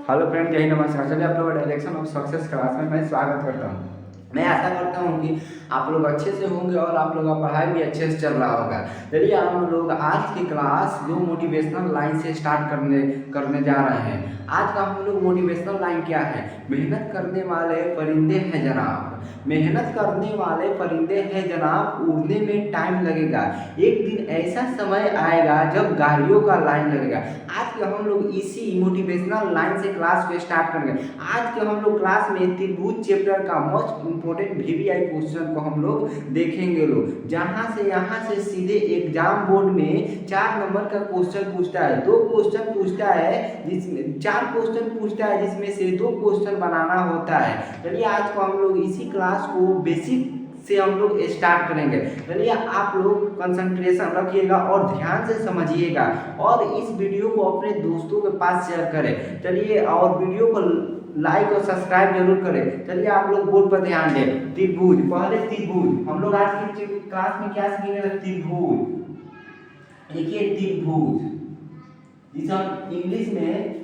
Hello friend, जय हिंद, नमस्कार। चलिए आप लोग डायरेक्शन ऑफ सक्सेस क्लास में मैं स्वागत करता हूँ। मैं आशा करता हूँ कि आप लोग अच्छे से होंगे और आप लोग का पढ़ाई भी अच्छे से चल रहा होगा। चलिए हम लोग आज की क्लास जो मोटिवेशनल लाइन से स्टार्ट करने जा रहे हैं। आज का हम लोग मोटिवेशनल लाइन क्या है? मेहनत करने वाले परिंदे हैं जनाब, मेहनत करने वाले परिंदे हैं जनाब, उड़ने में टाइम लगेगा, एक दिन ऐसा समय आएगा जब गाड़ियों का लाइन लगेगा। आज के हम लोग इसी मोटिवेशनल लाइन से क्लास को स्टार्ट करेंगे। आज के हम लोग क्लास में त्रिभुज चैप्टर का मोस्ट इंपोर्टेंट वीवीआई क्वेश्चन को हम लोग देखेंगे लोग, जहां से यहाँ से सीधे एग्जाम बोर्ड में 4 नंबर का क्वेश्चन पूछता है, 2 क्वेश्चन पूछता है, जिसमें 4 क्वेश्चन पूछता है जिसमें से 2 क्वेश्चन बनाना होता है। चलिए आज को हम लोग इसी क्लास को बेसिक से हम लोग स्टार्ट करेंगे। चलिए आप लोग कंसंट्रेशन रखिएगा और ध्यान से समझिएगा और इस वीडियो को अपने दोस्तों के पास शेयर करें। चलिए और वीडियो को लाइक और सब्सक्राइब जरूर करें। चलिए आप लोग बोर्ड पर ध्यान दें। त्रिभुज, पहले त्रिभुज हम लोग आज की क्लास में क्या सीखेंगे? त्रिभुज। देखिए त्रिभुज जिसे हम इंग्लिश में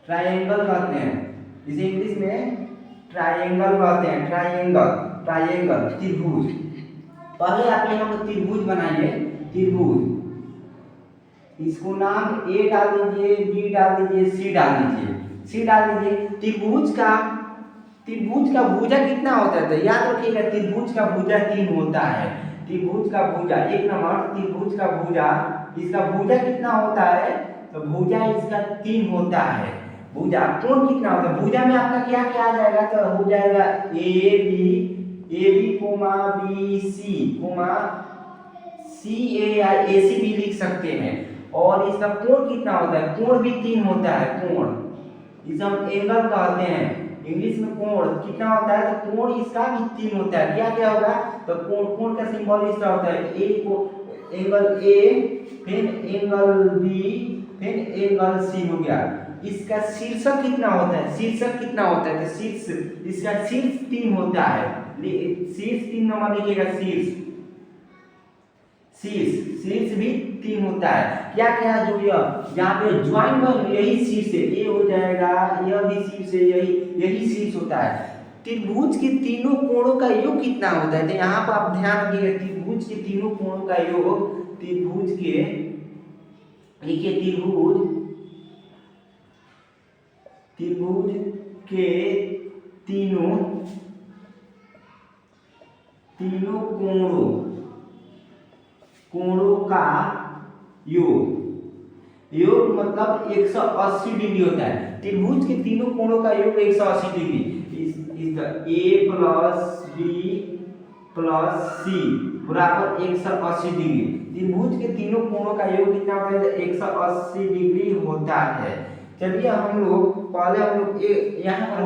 ट्रायंगल कहते हैं, इसे इंग्लिश में ट्रायंगल कहते हैं। ट्रायंगल त्रिभुज। पहले आप यहाँ पर त्रिभुज बनाइए। त्रिभुज, इसको नाम ए डाल दीजिए, बी डाल दीजिए, सी डाल दीजिए। सी डाल दीजिए। त्रिभुज का भुजा कितना होता है? तो याद रखिएगा त्रिभुज का भुजा 3 होता है। त्रिभुज का भुजा 1 नंबर, त्रिभुज का भुजा, इसका भुजा कितना होता है? तो भुजा इसका 3 होता है। भुजा कोण कितना होता है? भुजा में आपका क्या क्या आ जाएगा? तो हो जाएगा A B comma B C comma C A C भी लिख सकते हैं। और इसका कोण कितना होता है? कोण भी 3 होता है। कोण इसे हम एंगल कहते हैं। इंग्लिश में कोण कितना होता है? तो कोण इसका भी 3 होता है। क्या क्या होगा? तो कोण का सिंबल इस तरह होता है। ए को एंगल ए, फिर एंगल बी, फिर एंगल सी हो गया। इसका शीर्षक कितना होता है? शीर्षक कितना होता है? तो शीर्ष, इसका शीर्ष 3 होता है। शीर्ष 3 नंबर लिखिएगा। शीर्ष भी 3 होता है। क्या क्या जो यहाँ पे ज्वाइन बन, यही शीर्ष है, ये हो जाएगा, यह भी शीर्ष है, यही शीर्ष होता है। त्रिभुज के तीनों कोणों का योग कितना होता है? तो यहाँ पर आप ध्यान रखिएगा, त्रिभुज के तीनों कोणों का योग, त्रिभुज के लिखिए, त्रिभुज के तीनों कोणों का योग मतलब 180 डिग्री होता है। त्रिभुज के तीनों कोणों का योग 180 डिग्री। ए प्लस बी प्लस सी बराबर 180 डिग्री। त्रिभुज के तीनों कोणों का योग कितना होता है? 180 डिग्री होता है। चलिए हम लोग पहले हम लोग यहाँ पर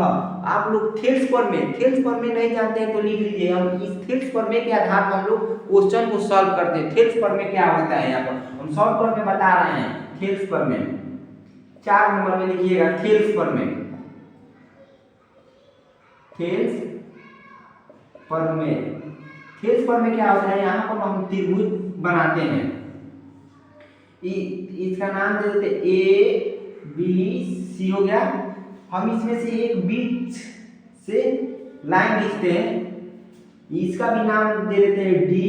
आप लोग थेल्स प्रमेय नहीं जानते हैं तो लिख लीजिए। हम इस थेल्स प्रमेय के आधार पर हम लोग क्वेश्चन को सॉल्व करते हैं। थेल्स प्रमेय क्या होता है? यहाँ पर हम सॉल्व करके बता रहे हैं। थेल्स प्रमेय 4 नंबर में लिखिएगा। थेल्स प्रमेय क्या होता है? यहाँ पर हम त्रिभुज बनाते हैं। इसका नाम दे देते ए बी सी हो गया। हम इसमें से एक बीच से लाइन खींचते हैं, इसका भी नाम दे देते हैं डी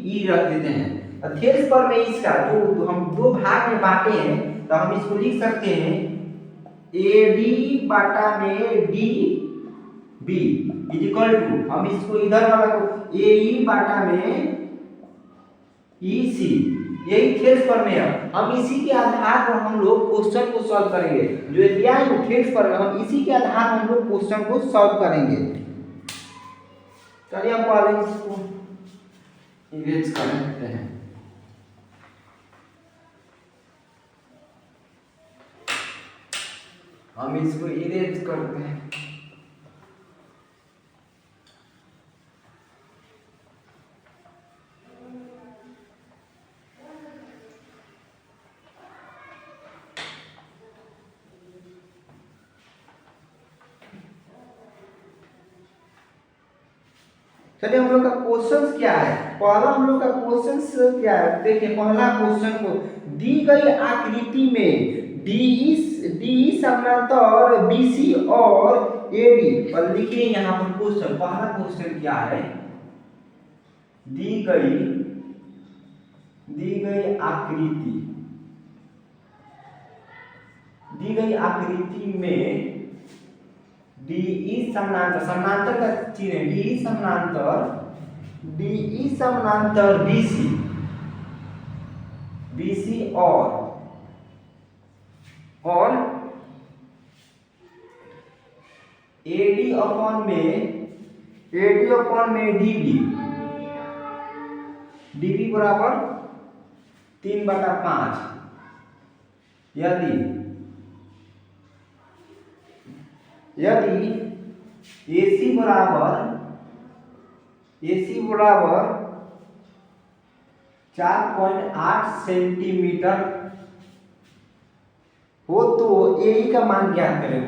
ई रख देते हैं। थेल्स प्रमेय इसका जो हम 2 भाग में बांटे हैं, तो हम इसको लिख सकते हैं ए डी बाटा में D B is equal to, हम इसको इधर वाला को ए ई बाटा में ई सी। यही थेल्स प्रमेय है। हम इसी के आधार पर हम लोग क्वेश्चन को सॉल्व करेंगे। जो दिया है थेल्स प्रमेय, हम इसी के आधार पर हम लोग क्वेश्चन को सॉल्व करेंगे। चलिए हम पहले इसको इरेज कर लेते हैं। हम इसको इरेज करते हैं। चलिए हम लोग का क्वेश्चन क्या है? पहला हम लोग का क्वेश्चन क्या है, देखिए पहला क्वेश्चन को दी गई आकृति में डी समानांतर बीसी और एडी पर लिखिए यहाँ पर क्वेश्चन। पहला क्वेश्चन क्या है, दी गई आकृति में डी समानांतर का चिन्ह है, डी समानांतर बीसी और एडी अपॉन में डीबी बराबर 3/5। यदि AC बराबर 4.8 सेंटीमीटर हो तो AE का मान ज्ञात करें।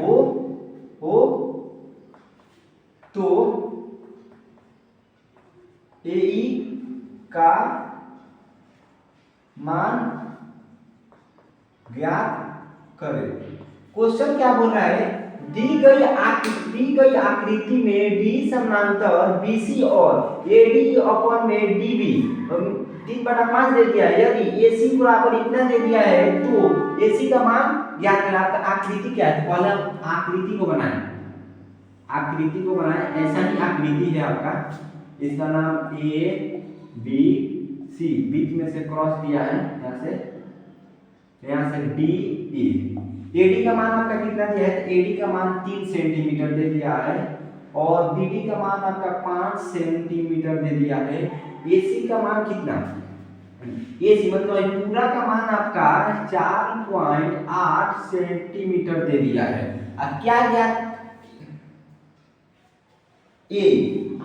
तो AE का मान ज्ञात करें। क्वेश्चन क्या बोल रहा है, दी गई आकृति में डी समानांतर बीसी और एडी अपॉन में डीबी 3/5 दे दिया है। यदि एसी बराबर इतना दे दिया है तो एसी का मान ज्ञात करें। आपका आकृति क्या है, तो पहले आकृति को बनाएं। ऐसा ही आकृति है आपका, इसका नाम ए बी सी, बीच में से क्रॉस दिया है, यहाँ से डी ई। एडी का मान आपका कितना दिया है, तो एडी का मान 3 सेंटीमीटर दे दिया है और बीडी का मान आपका 5 सेंटीमीटर दे दिया है। एसी का मान कितना, एसी मतलब पूरा का मान आपका 4.8 सेंटीमीटर दे दिया है। अब क्या ज्ञात, ए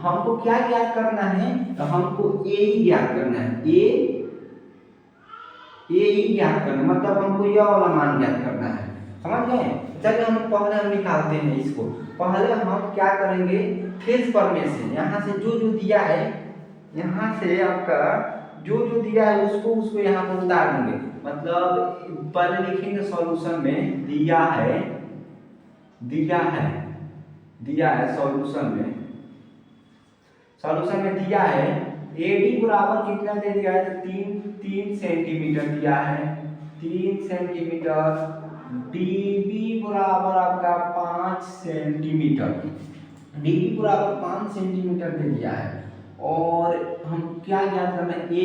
हमको क्या ज्ञात करना है, तो हमको ए ही ज्ञात करना है। ए ही ज्ञात करना मतलब हमको यह वाला मान ज्ञात करना है, समझ गए। चलिए हम निकालते हैं इसको। पहले हम क्या करेंगे, फेस पर में से यहाँ से जो दिया है, यहाँ से आपका जो दिया है उसको यहाँ पर उतार देंगे। मतलब पहले लिखेंगे सॉल्यूशन में दिया है सॉल्यूशन में दिया है एडी बराबर कितना दे दिया है, तो 3 सेंटीमीटर दिया है, 3 सेंटीमीटर। डीबी बराबर आपका 5 सेंटीमीटर, डीबी बराबर 5 सेंटीमीटर दे दिया है। और हम क्या ज्ञात करना है, ए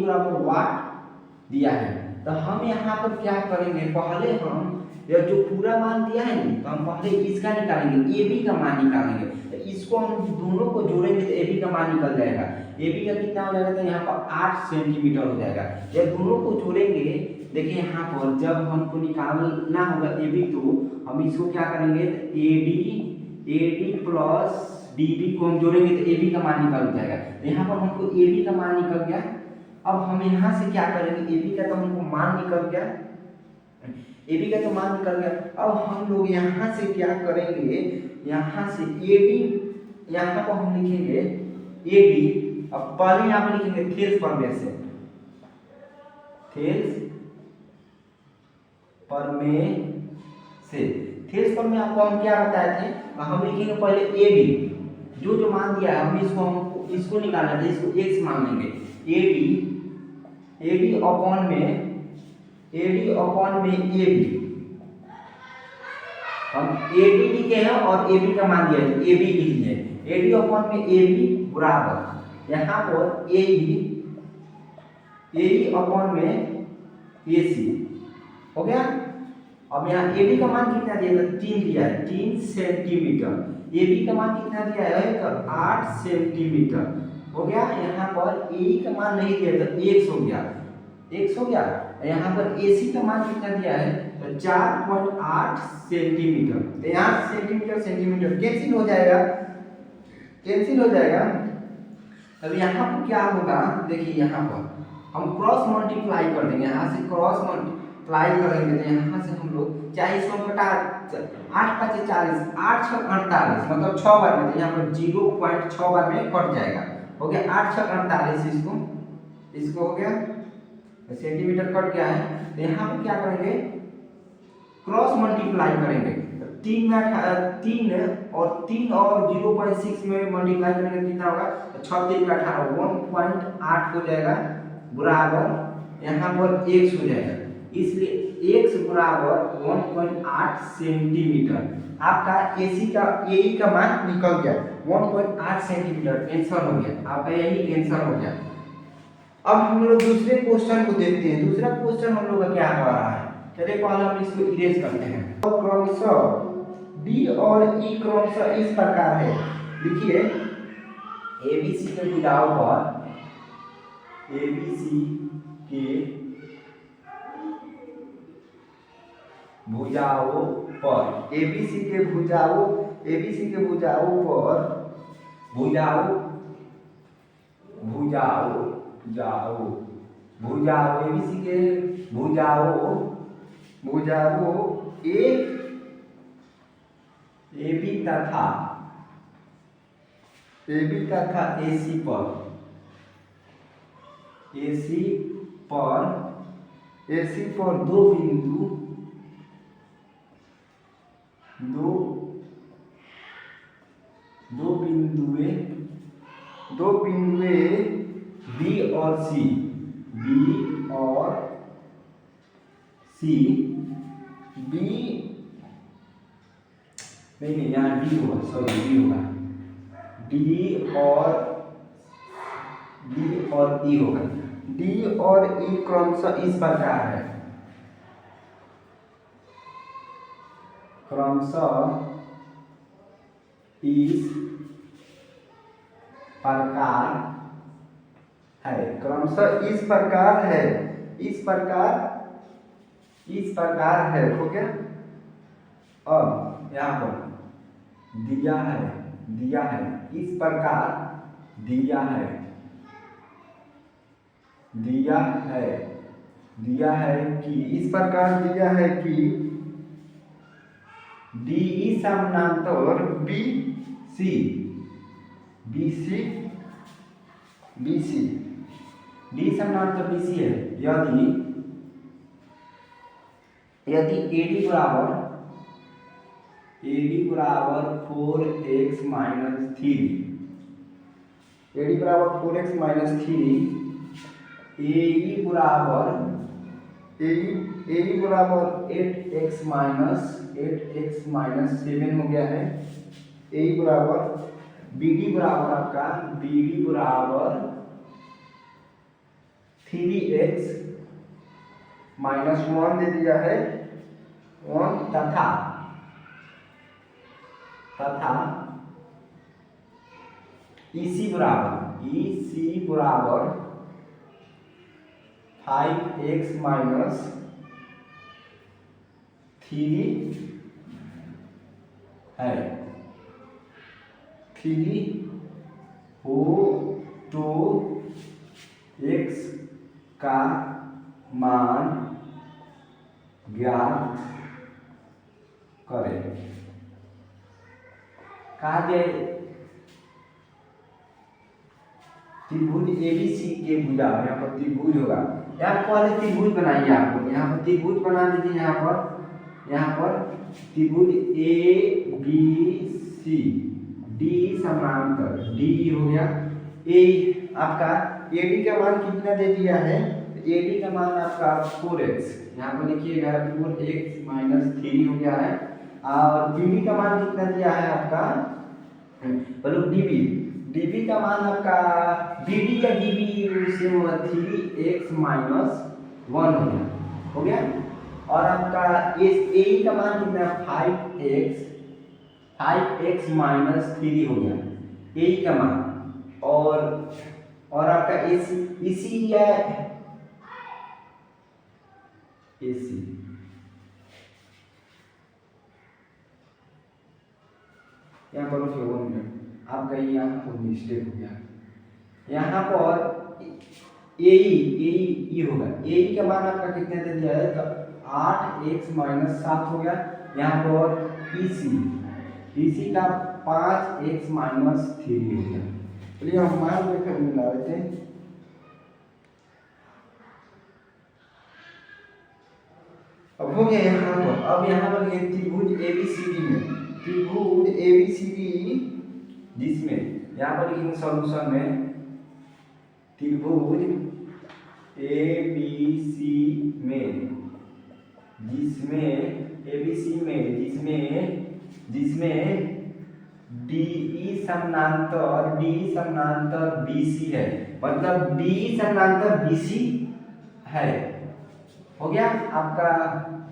बराबर वाट दिया है। तो हम यहाँ पर क्या करेंगे, पहले हम यह जो पूरा मान दिया है ना, तो हम पहले इसका निकालेंगे, ए बी का मान निकालेंगे। तो इसको हम दोनों को जोड़ेंगे तो ए बी का मान निकल जाएगा। ए बी का कितना हो जाएगा, तो यहाँ पर 8 सेंटीमीटर हो जाएगा। यह दोनों को जोड़ेंगे, देखिए यहाँ पर जब हमको निकालना होगा ए बी, तो हम इसको क्या करेंगे, A D plus D B को हम जोड़ेंगे तो ए बी का मान निकल जाएगा। यहाँ पर हमको ए बी का मान निकल गया। अब हम यहाँ से क्या करेंगे, ए बी का तो हमको मान निकल गया, अब हम लोग यहाँ से क्या करेंगे, यहाँ से ए डी, यहाँ पर हम लिखेंगे ए डी। अब पहले यहाँ पर लिखेंगे थेल्स पर में से, थेल्स पर में आपको हम क्या बताए थे, हम लिखेंगे पहले ए डी, जो मान दिया है हम इसको निकालना है, इसको x मान लेंगे। ए डी अपॉन में ए बी, हम ए डी लिखे हैं और ए बी का मान दिया है, ए बी लिख दिए। ए डी अपॉन में ए बी बराबर यहाँ पर ए ई अपॉन में ए सी हो गया। अब यहाँ ए बी का मान कितना दिया है, 3 दिया है, 3 सेंटीमीटर। ए बी का मान कितना दिया है, तो 8 सेंटीमीटर हो गया। यहाँ पर ए का मान नहीं दिया तो x हो गया। यहाँ पर AC का मान कितना दिया है, तो 4.8 सेंटीमीटर। तो यहाँ सेंटीमीटर कैंसिल हो जाएगा। तब यहाँ पर क्या होगा, देखिए यहाँ पर हम क्रॉस मल्टीप्लाई कर देंगे, यहाँ से क्रॉस मल्टीप्लाई करेंगे तो यहाँ से हम लोग चाहे इसको घटा 8 5 40, 8 6 48 मतलब 6 बार में, तो यहाँ पर 0.6 बार में कट जाएगा। हो गया 8 छक 48, इसको हो गया, सेंटीमीटर कट गया है। तो यहाँ पे क्या करेंगे, क्रॉस मल्टीप्लाई करेंगे। 3 और 0.6 में मल्टीप्लाई करेंगे कितना होगा, तो 6 3 का 18, 1.8 हो जाएगा बराबर यहाँ पर x हो जाएगा, इसलिए x बराबर 1.8 सेंटीमीटर। आपका AE का मान निकल गया 1.8 सेंटीमीटर, आंसर हो गया आपका, यही आंसर हो गया। अब हम लोग दूसरे क्वेश्चन को देखते हैं। दूसरा क्वेश्चन हम लोग का क्या आ रहा है, चलिए पहले हम इसको इरेज करते हैं। तो क्रमशः D और E क्रमशः इस प्रकार है, देखिए ABC के भुजाओं पर, ABC के भुजाओं पर, ABC के भुजाओं पर, भुजाओं ABC के भुजाओं AB तथा AC पर दो बिंदुए B और C, नहीं यहाँ D होगा, सॉरी D होगा, D और E होगा। D और E क्रमशः इस प्रकार है, क्रमशः इस प्रकार है, हो गया। अब यहाँ पर दिया है इस प्रकार, दिया है कि इस प्रकार दिया है कि DE समानांतर BC, D समानांतर BC है, यदि AD बराबर 4x माइनस 3, AD बराबर 4x माइनस 3, AE बराबर 8x माइनस 7 हो गया है। AE बराबर, BD बराबर आपका, BD बराबर 3x माइनस 1 दे दिया है 1, तथा EC बराबर 5x माइनस 3 है, 3 हो तो x का मान ज्ञात करें। कहा गया त्रिभुज ABC के भुजा, यहाँ पर त्रिभुज होगा, यहाँ पहले त्रिभुज बनाइए आप लोग, यहाँ पर त्रिभुज बना दीजिए। यहाँ पर त्रिभुज ABC, D समानांतर, D हो गया। आपका AD का मान कितना दे दिया है, AD का मान आपका 4x, यहाँ पर लिखिएगा 4x माइनस 3 हो गया है। और BD का मान कितना दिया है आपका, बोलो DB का मान आपका, BD का DB से 3x माइनस 1 हो गया। और आपका AE का मान कितना है 5x माइनस 3 हो गया, AE का मान। और आपका AC या AC यहाँ पर 1 मिनट, आपका यहाँ पर मिस्टेक हो गया, यहाँ पर AE होगा, AE का मान आपका कितने दे दिया है, तो 8x माइनस 7 हो गया। यहाँ पर EC का 5x माइनस 3 हो गया। चलिए हम मान लेकर मिला रहे थे। अब हो गया यहाँ पर। अब यहाँ पर ये त्रिभुज एबीसीडी में, त्रिभुज एबीसीडी जिसमें यहाँ पर लिखेंगे सॉल्यूशन में त्रिभुज एबीसी में, जिसमें एबीसी में जिसमें डीई समानांतर बीसी है, मतलब डीई समानांतर बीसी है। हो गया आपका,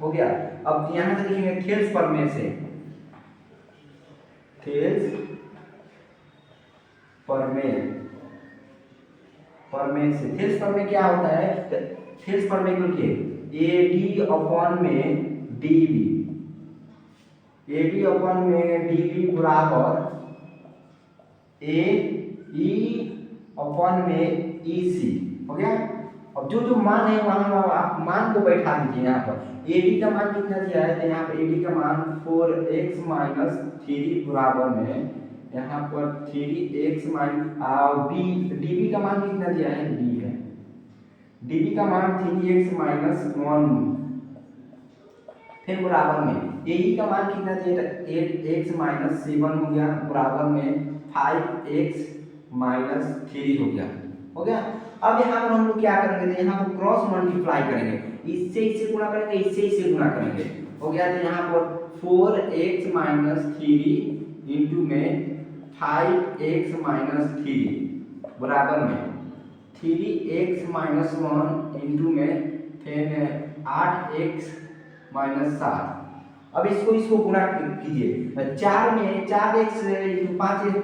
हो गया। अब यहां से लिखेंगे थेल्स प्रमेय से, थेल्स प्रमेय, प्रमेय से थेल्स प्रमेय क्या होता है? थेल्स प्रमेय को लिखिए एडी अपॉन में डीबी, एडी अपॉन में डीबी बराबर ए ई अपॉन में ईसी। हो गया। अब जो जो मान है वहां आप मान को बैठा दीजिए। यहाँ पर एडी का मान कितना दिया है? तो यहाँ पर एडी का मान 4x माइनस 3 बराबर में यहाँ पर 3x माइनस डीबी का मान कितना दिया है? डी है, डीबी का मान 3x माइनस 1, फिर बराबर में एई का मान कितना दिया है? 8x माइनस 7 हो गया, बराबर में 5x माइनस 3 हो गया। हो गया। अब यहाँ पर हम लोग क्या करेंगे? तो यहाँ पर क्रॉस मल्टीप्लाई करेंगे, इससे इससे गुणा करेंगे, इससे इससे गुणा करेंगे। हो गया। तो यहाँ पर 4x माइनस 3 इंटू में 5x माइनस 3 बराबर में 3x माइनस 1 इंटू में फिर 8x माइनस 7। अब इसको गुणा कीजिए। 4 में 4x इंटू 5,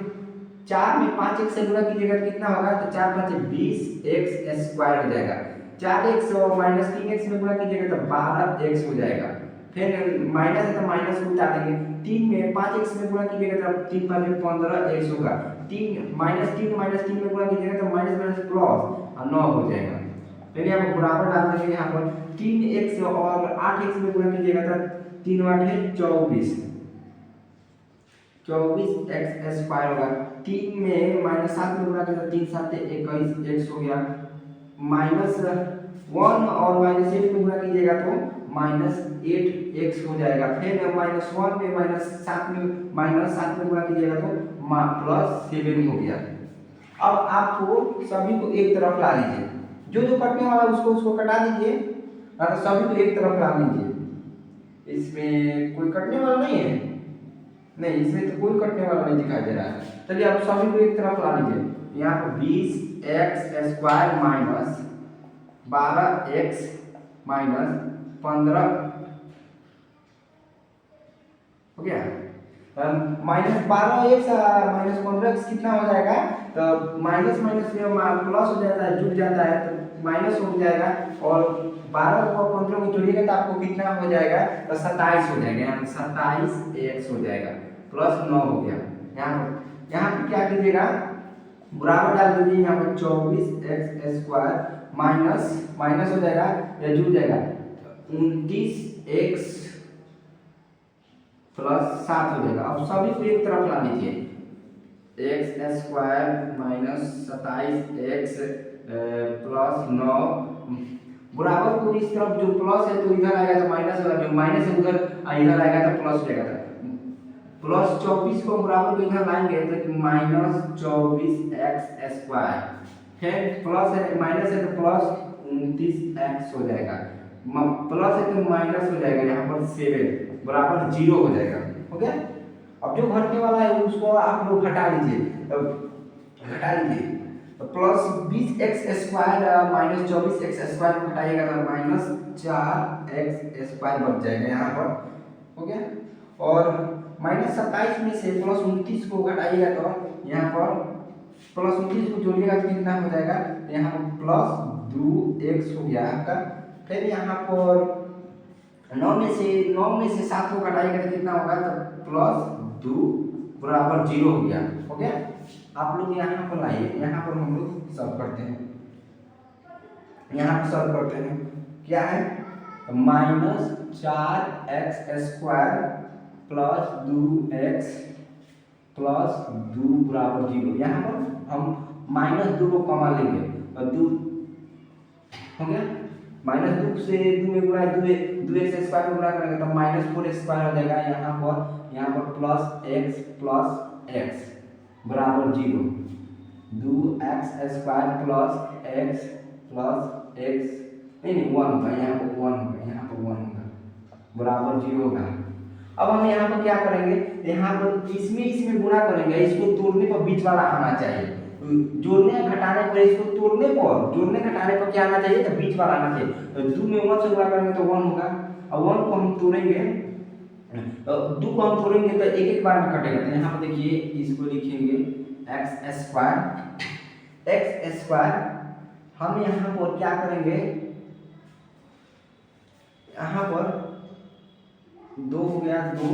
4 में 5x से गुणा कीजिएगा तो कितना होगा? तो 4 5 20x स्क्वायर हो जाएगा। 4x और माइनस 3x में गुणा कीजिएगा तो 12x हो जाएगा। फिर माइनस है तो माइनस को उतार देंगे। 3 में 5x में गुणा कीजिएगा तो 3 5 15x होगा। 3 माइनस 3 में गुणा कीजिएगा तो माइनस माइनस प्लस और 9 हो जाएगा। फिर यहाँ पर बराबर डाल देंगे। यहाँ पर 3x और 8x में गुणा कीजिएगा तो 3 8 24, 24x स्क्वायर होगा। 3 में माइनस 7 में गुणा करें तो 3 7 21x हो गया। माइनस 1 और माइनस 8 में गुणा कीजिएगा तो माइनस 8x हो जाएगा। फिर माइनस 1 में माइनस 7 में गुणा कीजिएगा तो प्लस 7 हो गया। अब आपको सभी को एक तरफ ला लीजिए, जो जो कटने वाला उसको कटा दीजिए, तो सभी को एक तरफ ला लीजिए। इसमें कोई कटने वाला नहीं है, नहीं इसमें तो कोई कटने वाला नहीं दिखाई दे रहा है। चलिए आप सभी को एक तरफ ला लीजिए। यहाँ पर 20x square minus 12x minus 15 हो गया। माइनस 12x माइनस 15x कितना हो जाएगा? तो माइनस माइनस में प्लस हो जाता है, जुड़ जाता है तो माइनस हो जाएगा। और 12 को 15 को जोड़िएगा तो आपको कितना हो जाएगा? तो 27 हो जाएगा। यहाँ 27x हो जाएगा, प्लस 9 हो गया। यहाँ पर क्या कीजिएगा? बराबर डाल दीजिए। यहाँ पर 24x स्क्वायर माइनस माइनस हो जाएगा या जुड़ जाएगा 29x प्लस 7 हो जाएगा। अब सभी को एक तरफ ला लीजिए। x square minus 27x plus 9 बराबर को इस तरफ जो प्लस है तो इधर आएगा तो माइनस होगा, जो माइनस है उधर इधर आएगा तो प्लस हो जाएगा। प्लस 24 को बराबर को इधर लाएंगे तो माइनस 24x स्क्वायर, फिर प्लस है माइनस है तो प्लस 29x हो जाएगा, प्लस है तो माइनस हो जाएगा। यहाँ पर 7 बराबर 0 हो जाएगा। हो गया। अब जो घटने वाला है उसको आप लोग घटा लीजिए, तो घटा लीजिए तो plus 20x square minus 24x square को घटाइएगा तो माइनस 4x स्क्वायर बच जाएगा यहाँ पर। हो गया। और माइनस 27 में से प्लस 29 को घटाइएगा तो यहाँ पर प्लस 29 को जोड़िएगा तो कितना हो जाएगा? यहाँ पर प्लस 2x हो गया आपका। फिर यहाँ पर 9 में से 7 को घटाइएगा तो कितना होगा? तो प्लस 2 बराबर 0 हो गया। हो गया। आप लोग यहाँ पर लाइए, यहाँ पर हम लोग सॉल्व करते हैं। यहाँ पर सॉल्व करते हैं क्या है? Minus 4x square plus 2x plus 2 बराबर 0। यहाँ पर हम -2 को कॉमन लेंगे और 2 हो गया, -2 से 2 में गुणा 2x स्क्वायर में गुणा करेंगे तो -4 स्क्वायर हो जाएगा। यहाँ पर प्लस x बराबर 0, 2x स्क्वायर प्लस x नहीं 1 होगा, यहाँ पर 1 होगा बराबर 0 होगा। अब हम यहाँ पर क्या करेंगे, यहाँ पर इसमें गुणा करेंगे, इसको तोड़ने पर बीच वाला आना चाहिए, जोड़ने घटाने पर इसको तोड़ने पर जोड़ने घटाने पर क्या आना चाहिए, तो बीच वाला आना चाहिए। तो 2 में 1 से गुणा करेंगे तो 1 होगा, और 1 को हम तोड़ेंगे, 2 को हम तोड़ेंगे तो एक बार में कटेगा। तो यहाँ पर देखिए इसको लिखेंगे x स्क्वायर। हम यहाँ पर क्या करेंगे, यहाँ पर 2 हो गया 2,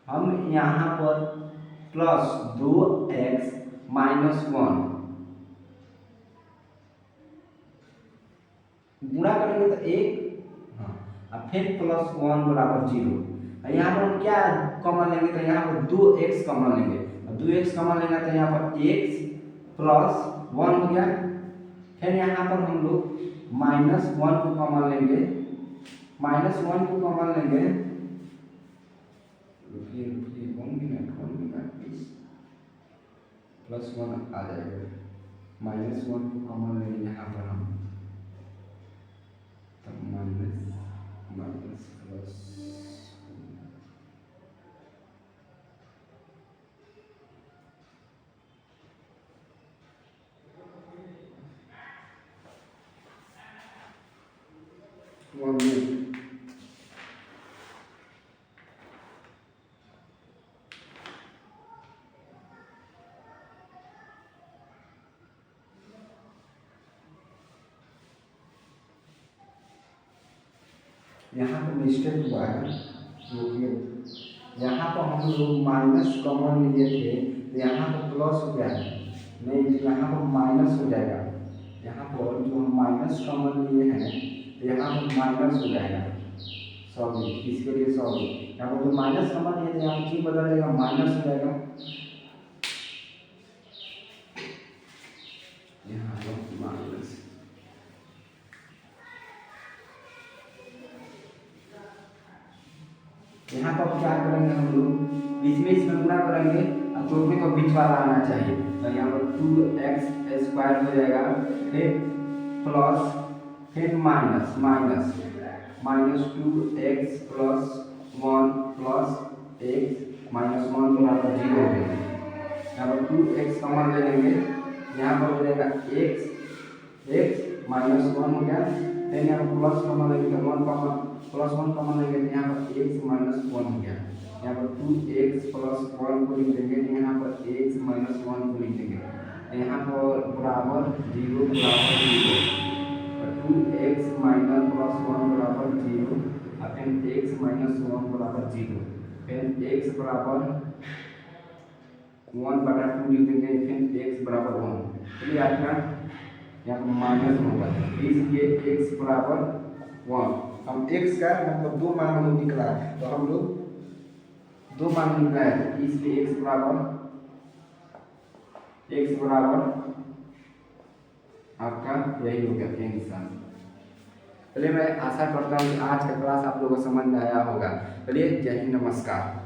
हम यहाँ पर प्लस 2x माइनस 1 गुणा करेंगे तो 1, हाँ, फिर प्लस 1 बराबर 0। यहाँ पर हम क्या कॉमन लेंगे, तो यहाँ पर 2x कॉमन लेंगे, 2x कॉमन लेंगे तो यहाँ पर x प्लस 1 हो गया। फिर यहाँ पर हम लोग -1 को कॉमन लेंगे, -1 को कॉमन लेंगे, रुकिए 1 मिनट प्लीज, +1 आ जाएगा, -1 को कॉमन लेंगे यहाँ पर हम, तब माइनस प्लस यहाँ पर मिस्टेक हुआ है, यहाँ पर हम लोग माइनस कॉमन लिए थे, तो यहाँ पर प्लस हो गया है, नहीं यहाँ पर माइनस हो जाएगा। यहाँ पर जो हम माइनस कॉमन लिए हैं, तो यहाँ पर माइनस हो जाएगा, सॉरी इसके लिए सॉरी, यहाँ पर जो माइनस कॉमन लिए थे यहाँ पर बदल जाएगा, माइनस हो जाएगा। यहाँ पर माइनस, यहाँ पर क्या करेंगे हम लोग, इसमें गुणा करेंगे और तोड़ने को बीच वाला आना चाहिए। तो यहाँ पर 2x स्क्वायर हो जाएगा, फिर प्लस, फिर minus 2x plus 1 plus x minus 1 बराबर 0 हो जाएगा। यहाँ पर 2x कॉमन ले लेंगे, यहाँ पर हो जाएगा x माइनस 1 हो गया। फिर यहाँ पर प्लस कॉमन लेंगे तो 1 कॉमन, प्लस 1 कॉमन लेंगे तो यहाँ पर x माइनस 1 हो गया। यहाँ पर 2x प्लस 1 को लिख देंगे, यहाँ पर x माइनस 1 को लिख देंगे, यहाँ पर बराबर 0 बराबर 0, 2x माइनस प्लस 1 बराबर 0, और फिर x माइनस 1 बराबर 0, फिर x बराबर 1/2 लिख देंगे, फिर x बराबर 1। चलिए आपका यहाँ पर माइनस होगा, इसलिए x बराबर 1। हम x का मतलब 2 मान हम निकला है, तो हम लोग 2 मान निकला है, तो इसलिए x बराबर आपका यही हो गया निशान। चलिए मैं आशा करता हूँ कि आज का क्लास आप लोगों को समझ में आया होगा। चलिए जय हिंद, नमस्कार।